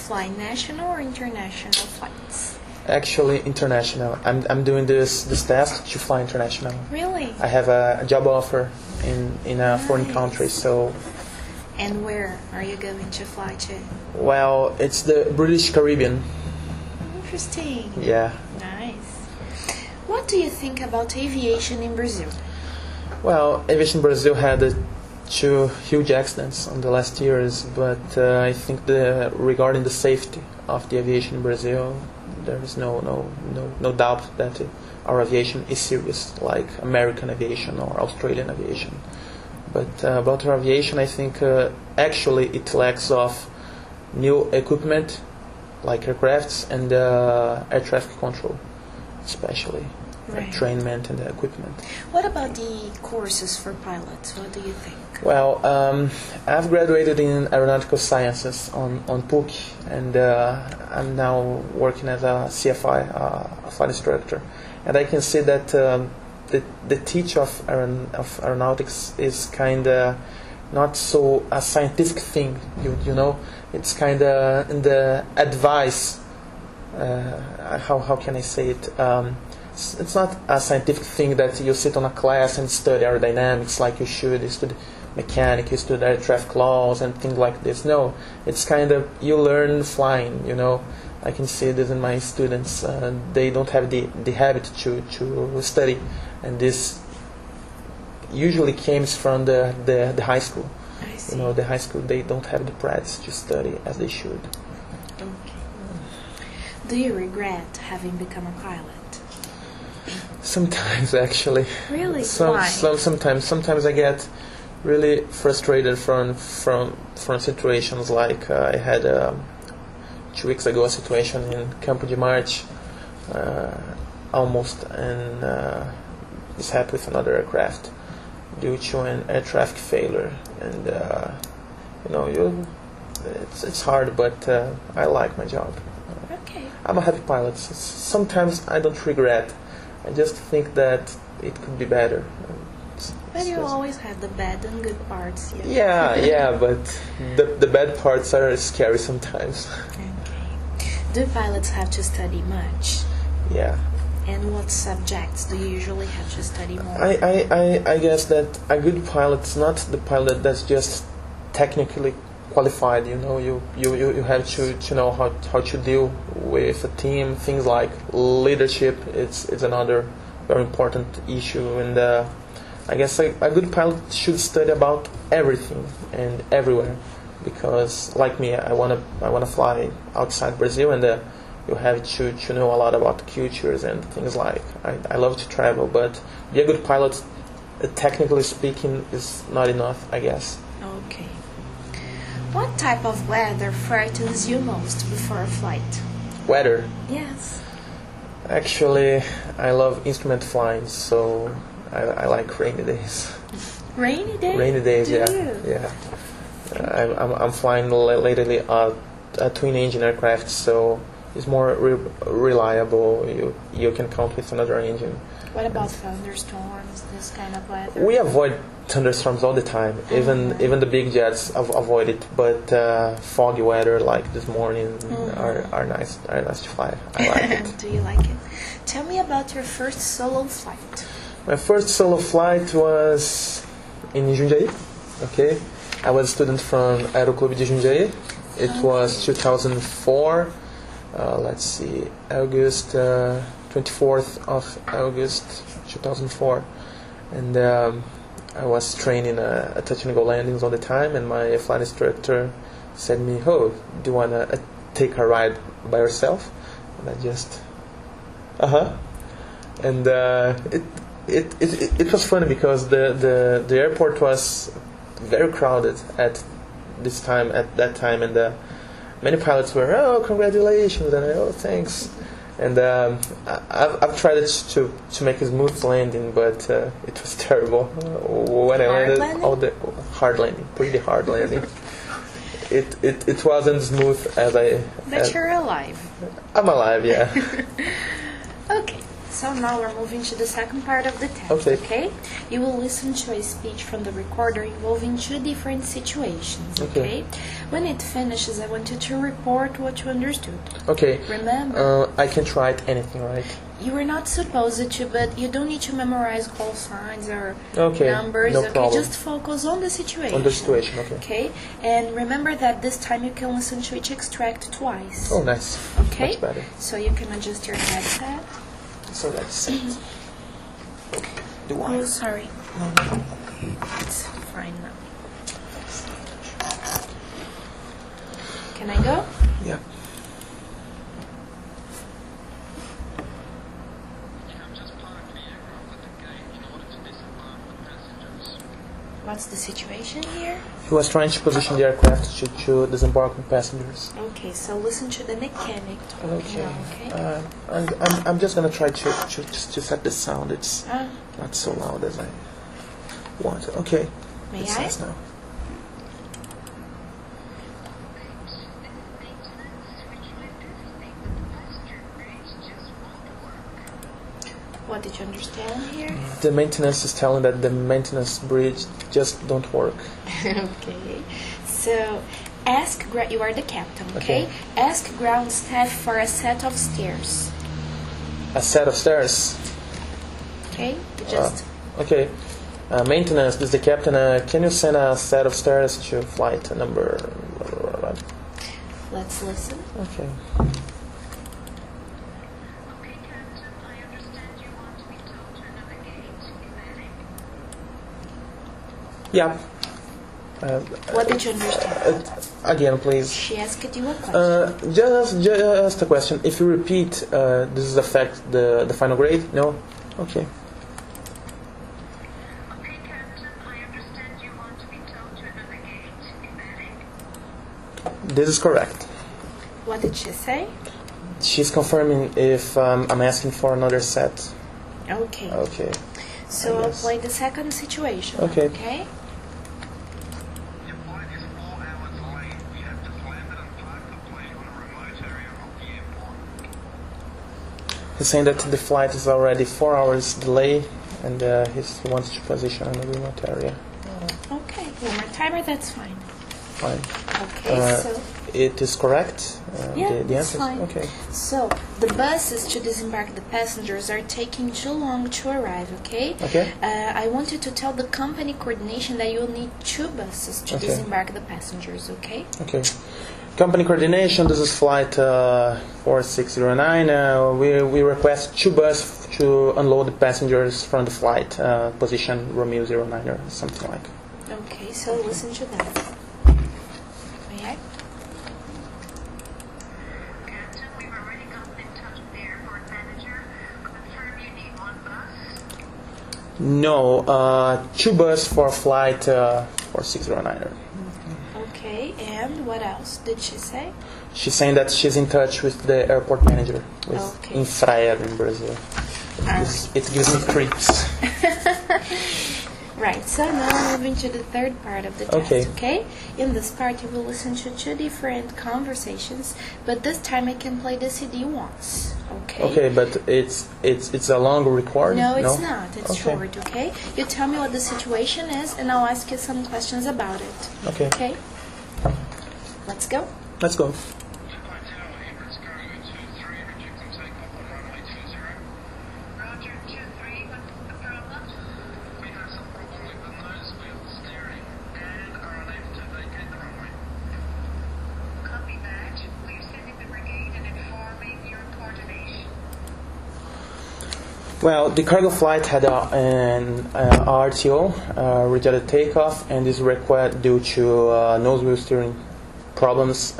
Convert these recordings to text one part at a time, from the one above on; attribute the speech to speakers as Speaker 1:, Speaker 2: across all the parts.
Speaker 1: fly national or international flights?
Speaker 2: Actually, international. I'm doing this test to fly international.
Speaker 1: Really?
Speaker 2: I have a job offer in a foreign country, so.
Speaker 1: And where are you going to fly to?
Speaker 2: Well, it's the British Caribbean.
Speaker 1: Interesting.
Speaker 2: Yeah.
Speaker 1: Nice. What do you think about aviation in Brazil?
Speaker 2: Well, aviation in Brazil had two huge accidents in the last years, but I think regarding the safety of the aviation in Brazil, there is no doubt that our aviation is serious, like American aviation or Australian aviation. But about our aviation, I think actually it lacks of new equipment, like aircrafts and air traffic control, especially.
Speaker 1: Right.
Speaker 2: Trainment and the equipment.
Speaker 1: What about the courses for pilots? What do you think?
Speaker 2: Well, I've graduated in aeronautical sciences on PUC, and I'm now working as a CFI, a flight instructor. And I can see that the teach of aeronautics is kind of not so a scientific thing, you know. It's kind of in the advice. How can I say it? It's not a scientific thing that you sit on a class and study aerodynamics like you should. You study mechanics, you study air traffic laws and things like this. No, it's kind of you learn flying. You know, I can see this in my students. They don't have the habit to study, and this usually comes from the high school.
Speaker 1: I see.
Speaker 2: You know, the high school, they don't have the practice to study as they should.
Speaker 1: Okay. Do you regret having become a pilot?
Speaker 2: Sometimes, actually.
Speaker 1: Really? Why?
Speaker 2: Sometimes I get really frustrated from situations like I had 2 weeks ago a situation in Campo de Marte, almost, and this happened with another aircraft due to an air traffic failure, and it's hard, but I like my job.
Speaker 1: Okay.
Speaker 2: I'm a happy pilot. Sometimes I don't regret. I just think that it could be better.
Speaker 1: But you always have the bad and good parts.
Speaker 2: Yeah, but the bad parts are scary sometimes.
Speaker 1: Okay. Do pilots have to study much?
Speaker 2: Yeah.
Speaker 1: And what subjects do you usually have to study more?
Speaker 2: I guess that a good pilot is not the pilot that's just technically qualified. You know, you have to know how to deal with a team. Things like leadership, it's another very important issue, and I guess a good pilot should study about everything and everywhere, because like me, I wanna fly outside Brazil, and you have to know a lot about cultures and things like. I love to travel, but be a good pilot, technically speaking, is not enough, I guess.
Speaker 1: Okay. What type of weather frightens you most before a flight?
Speaker 2: Weather.
Speaker 1: Yes.
Speaker 2: Actually, I love instrument flying, so I like rainy days.
Speaker 1: Rainy days?
Speaker 2: Rainy days,
Speaker 1: Do
Speaker 2: yeah.
Speaker 1: you?
Speaker 2: Yeah. I'm flying lately a twin engine aircraft, so it's more reliable. You can count with another engine.
Speaker 1: What about thunderstorms, this kind of weather?
Speaker 2: We avoid thunderstorms all the time. Even the big jets avoid it. But foggy weather like this morning are nice. Are nice to fly. I like it.
Speaker 1: Do you like it? Tell me about your first solo flight.
Speaker 2: My first solo flight was in Jundiaí. Okay, I was a student from Aeroclube de Jundiaí. It was 2004. Let's see, August 24th of August 2004, and I was training a touch and go landings all the time, and my flight instructor said to me, "Oh, do you wanna take a ride by yourself?" And I just, and it was funny because the airport was very crowded at that time, and many pilots were, "Oh, congratulations," and "Oh, thanks." And I've tried to make a smooth landing, but it was terrible. When I landed, hard landing, pretty hard landing. It wasn't smooth as I.
Speaker 1: But you're alive.
Speaker 2: I'm alive, yeah.
Speaker 1: Okay, so now we're moving to the second part of the test, okay? You will listen to a speech from the recorder involving two different situations, okay? When it finishes, I want you to report what you understood.
Speaker 2: Okay.
Speaker 1: Remember?
Speaker 2: I can write anything, right?
Speaker 1: You are not supposed to, but you don't need to memorize call signs or numbers,
Speaker 2: no problem.
Speaker 1: Just focus on the situation.
Speaker 2: On the situation,
Speaker 1: Okay? And remember that this time you can listen to each extract twice.
Speaker 2: Oh, nice.
Speaker 1: Okay?
Speaker 2: Much better.
Speaker 1: So you can adjust your headset.
Speaker 2: So that's it. Do I?
Speaker 1: Oh, sorry.
Speaker 2: No.
Speaker 1: It's fine now. Can I go?
Speaker 2: Yeah.
Speaker 1: What's the situation here?
Speaker 2: He was trying to position the aircraft to disembark on passengers.
Speaker 1: Okay, so listen to the mechanic talking now, okay?
Speaker 2: I'm just gonna try to set the sound. It's not so loud as I want. Okay.
Speaker 1: May
Speaker 2: it
Speaker 1: I?
Speaker 2: says now.
Speaker 1: What did you understand here?
Speaker 2: The maintenance is telling that the maintenance bridge just don't work.
Speaker 1: Okay. So, you are the captain, okay? Ask ground staff for a set of stairs.
Speaker 2: A set of stairs?
Speaker 1: Okay, just...
Speaker 2: okay. Maintenance, this is the captain. Can you send a set of stairs to flight number...
Speaker 1: Let's listen.
Speaker 2: Okay. Yeah.
Speaker 1: What did you understand?
Speaker 2: Again, please.
Speaker 1: She asked you a question.
Speaker 2: Just a question. If you repeat, does this affect the final grade? No? Okay.
Speaker 3: Okay, Captain, I understand you want to be told to another gate. Embedding.
Speaker 2: This is correct.
Speaker 1: What did she say?
Speaker 2: She's confirming if I'm asking for another set.
Speaker 1: Okay.
Speaker 2: Okay.
Speaker 1: So I'll play the second situation.
Speaker 2: Okay.
Speaker 1: Okay?
Speaker 3: Your flight is 4 hours late. We have just landed and parked the plane on a remote area of the airport.
Speaker 2: He's saying that the flight is already 4 hours delay, and he wants to position in a remote area.
Speaker 1: Okay. One more timer, that's fine.
Speaker 2: Fine.
Speaker 1: Okay, so...
Speaker 2: It is correct?
Speaker 1: Yeah,
Speaker 2: the
Speaker 1: it's
Speaker 2: answer?
Speaker 1: fine.
Speaker 2: Okay.
Speaker 1: So, the buses to disembark the passengers are taking too long to arrive, okay?
Speaker 2: Okay.
Speaker 1: I want you to tell the company coordination that you'll need 2 buses to disembark the passengers, okay?
Speaker 2: Okay. Company coordination, this is flight 4609. We request 2 buses to unload the passengers from the flight, position Romeo 09 or something like.
Speaker 1: Okay, so listen to that. May I?
Speaker 3: Captain, we've already gotten in touch with the airport manager. Confirm you need 1 bus?
Speaker 2: No, 2 buses for flight 4609.
Speaker 1: Okay, and what else did she say?
Speaker 2: She's saying that she's in touch with the airport manager in Fryer in Brazil. It gives me creeps.
Speaker 1: Right, so now moving to the third part of the test, okay? In this part you will listen to 2 different conversations, but this time I can play the CD once, okay?
Speaker 2: Okay, but it's a long record?
Speaker 1: No, it's not. It's short, okay? You tell me what the situation is, and I'll ask you some questions about it.
Speaker 2: Okay.
Speaker 1: Okay? Let's go.
Speaker 2: Let's go.
Speaker 3: Roger, 2-3, what's the problem? We have some problem with the nose wheel steering and are unable to vacate the runway. Copy that. We're sending the brigade and informing your coordination.
Speaker 2: Well, the cargo flight had an RTO, rejected takeoff, and is required due to nose wheel steering problems,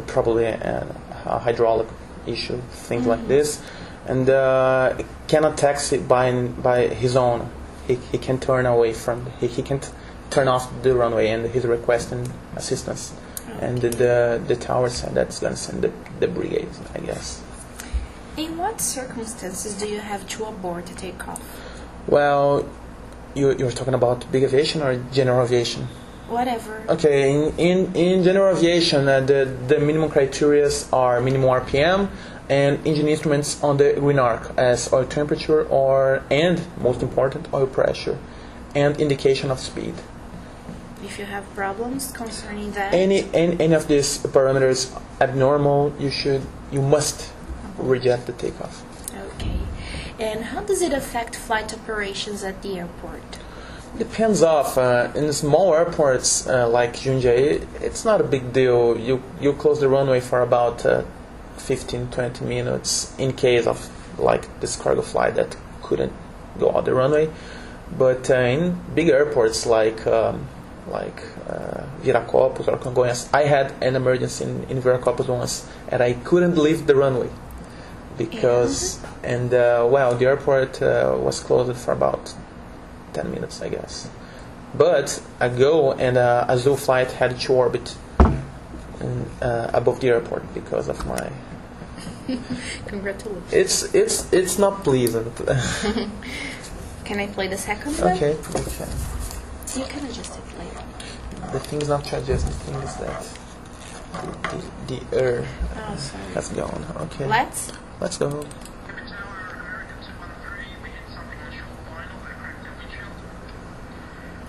Speaker 2: probably a hydraulic issue, things like this, and cannot taxi by his own. He can turn away from. He can't turn off the runway, and he's requesting assistance. And the tower said that's gonna send the brigade, I guess.
Speaker 1: In what circumstances do you have to abort to take off?
Speaker 2: Well, you're talking about big aviation or general aviation?
Speaker 1: Whatever.
Speaker 2: Okay, in general aviation, the minimum criteria are minimum RPM, and engine instruments on the green arc as oil temperature and most important, oil pressure and indication of speed.
Speaker 1: If you have problems concerning that,
Speaker 2: any of these parameters abnormal, you must reject the takeoff.
Speaker 1: Okay. And how does it affect flight operations at the airport?
Speaker 2: Depends off. In small airports like Jundiaí, it's not a big deal. You close the runway for about 15-20 minutes in case of like this cargo flight that couldn't go out the runway. But in big airports like Viracopos or Congonhas, I had an emergency in Viracopos once, and I couldn't leave the runway because the airport was closed for about 10 minutes, I guess. But a Go and a Azul flight had to orbit above the airport because of my.
Speaker 1: Congratulations.
Speaker 2: It's not pleasant.
Speaker 1: Can I play the second one?
Speaker 2: Okay.
Speaker 1: You can adjust it later.
Speaker 2: The thing is not to adjust. The thing is that the air has gone. Okay.
Speaker 1: Let's
Speaker 2: go.
Speaker 3: Tower, American 213, we hit something on short final that cracked the windshield.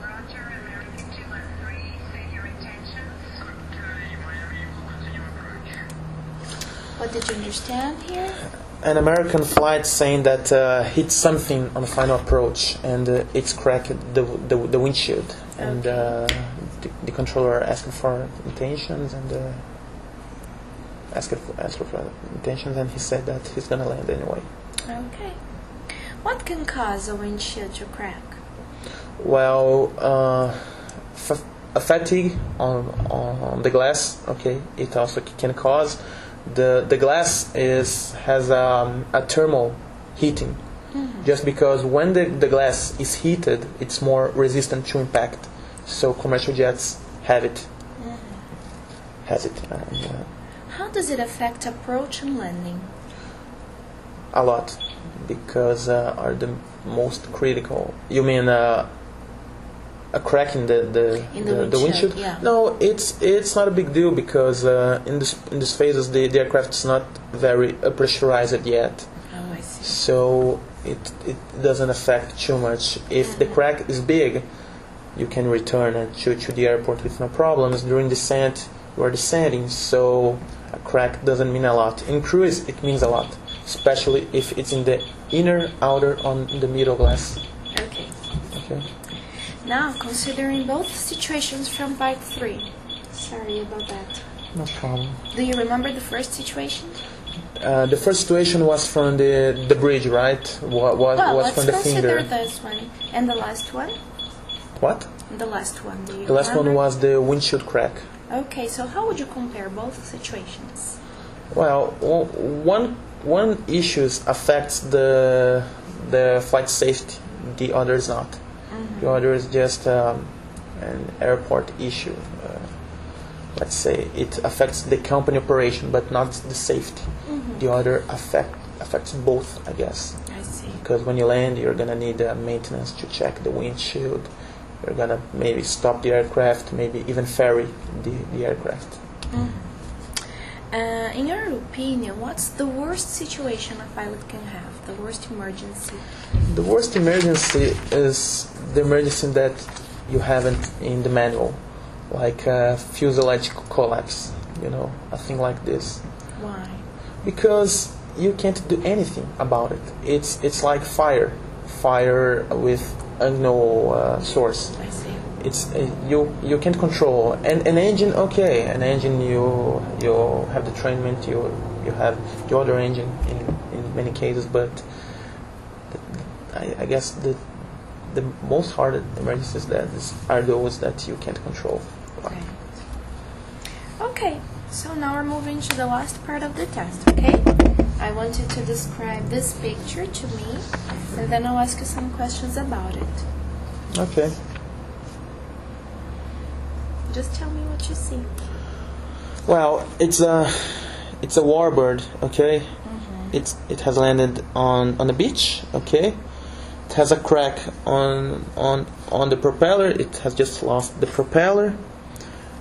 Speaker 3: Roger, American 213, say your intentions. Okay, Miami, we'll continue approach.
Speaker 1: What did you understand here?
Speaker 2: An American flight saying that hit something on the final approach and it's cracked the windshield. And the controller asked for intentions and asked for intentions, and he said that he's gonna land anyway.
Speaker 1: Okay. What can cause a windshield to crack?
Speaker 2: Well, a fatigue on the glass. Okay, it also can cause. The glass has a thermal heating, just because when the glass is heated, it's more resistant to impact. So commercial jets has it.
Speaker 1: How does it affect approach and landing?
Speaker 2: A lot, because are the most critical. You mean a crack in the windshield?
Speaker 1: Yeah.
Speaker 2: No, it's not a big deal because in this phases the aircraft is not very pressurized yet.
Speaker 1: Oh, I see.
Speaker 2: So it doesn't affect too much. If the crack is big, you can return to the airport with no problems. During descent, you are descending, so a crack doesn't mean a lot. In cruise, it means a lot, especially if it's in the inner, outer, on the middle glass.
Speaker 1: Okay.
Speaker 2: Okay.
Speaker 1: Now, considering both situations from part 3. Sorry about that.
Speaker 2: No problem.
Speaker 1: Do you remember the first situation?
Speaker 2: The first situation was from the bridge, right? Was from the finger.
Speaker 1: Let's consider this one. And the last one?
Speaker 2: What?
Speaker 1: The last one. Do you
Speaker 2: The last
Speaker 1: remember?
Speaker 2: one was the windshield crack.
Speaker 1: Okay, so how would you compare both situations?
Speaker 2: Well, one issue affects the flight safety. The other is not. The other is just an airport issue. Let's say it affects the company operation, but not the safety. The other affects both, I guess.
Speaker 1: I see.
Speaker 2: Because when you land, you're gonna need maintenance to check the windshield. You're gonna maybe stop the aircraft, maybe even ferry the aircraft.
Speaker 1: In your opinion, what's the worst situation a pilot can have? The worst emergency?
Speaker 2: The worst emergency is the emergency that you haven't in the manual, like fuselage collapse, a thing like this.
Speaker 1: Why?
Speaker 2: Because you can't do anything about it. It's like fire with unknown source.
Speaker 1: I see.
Speaker 2: It's you can't control an engine. Okay, an engine you have the trainment, you have the other engine in many cases, but I guess the most hard emergencies are those that you can't control.
Speaker 1: Right. Okay, so now we're moving to the last part of the test, okay? I want you to describe this picture to me, and then I'll ask you some questions about it.
Speaker 2: Okay.
Speaker 1: Just tell me what you see.
Speaker 2: Well, it's a Warbird, okay? It has landed on the beach, okay? It has a crack on the propeller. It has just lost the propeller.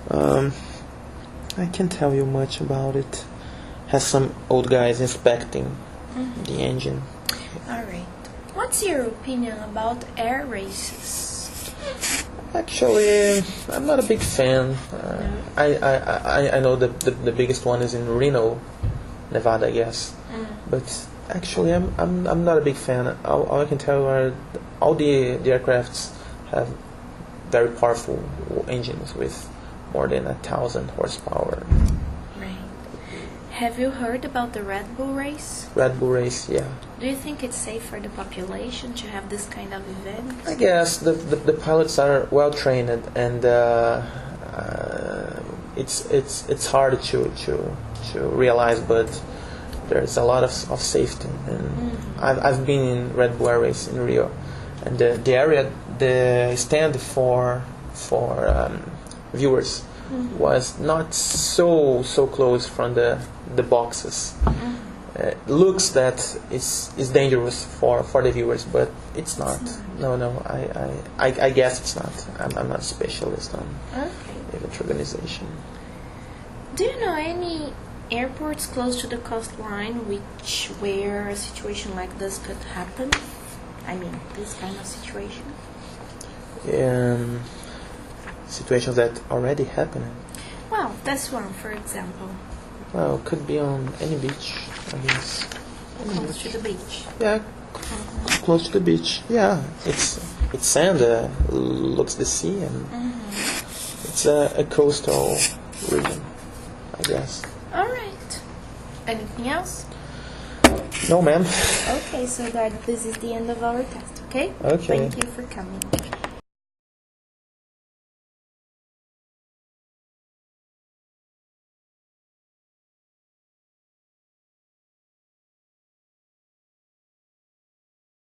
Speaker 2: I can't tell you much about it. has some old guys inspecting the engine.
Speaker 1: All right. What's your opinion about air races?
Speaker 2: Actually, I'm not a big fan. I know the biggest one is in Reno, Nevada, I guess. But actually, I'm not a big fan. All I can tell you are all the aircrafts have very powerful engines with more than 1,000 horsepower.
Speaker 1: Right. Have you heard about the Red Bull race?
Speaker 2: Red Bull race, yeah.
Speaker 1: Do you think it's safe for the population to have this kind of event?
Speaker 2: I guess the pilots are well trained, and it's hard to realize, but there's a lot of safety. And I've been in Red Bull Air Race in Rio, and the area, the stand for viewers was not so close from the boxes. Looks that is dangerous for the viewers, but it's not. No, I guess it's not. I'm not a specialist on event organization.
Speaker 1: Do you know any airports close to the coastline where a situation like this could happen? I mean, this kind of situation?
Speaker 2: Situations that already happened.
Speaker 1: Well, this one, for example.
Speaker 2: Well, could be on any beach, I guess.
Speaker 1: Close to the beach.
Speaker 2: Yeah, close to the beach. Yeah, it's sand, looks the sea, and it's a coastal region, I guess.
Speaker 1: All right. Anything else?
Speaker 2: No, ma'am.
Speaker 1: Okay, so that this is the end of our test. Okay.
Speaker 2: Okay.
Speaker 1: Thank you for coming.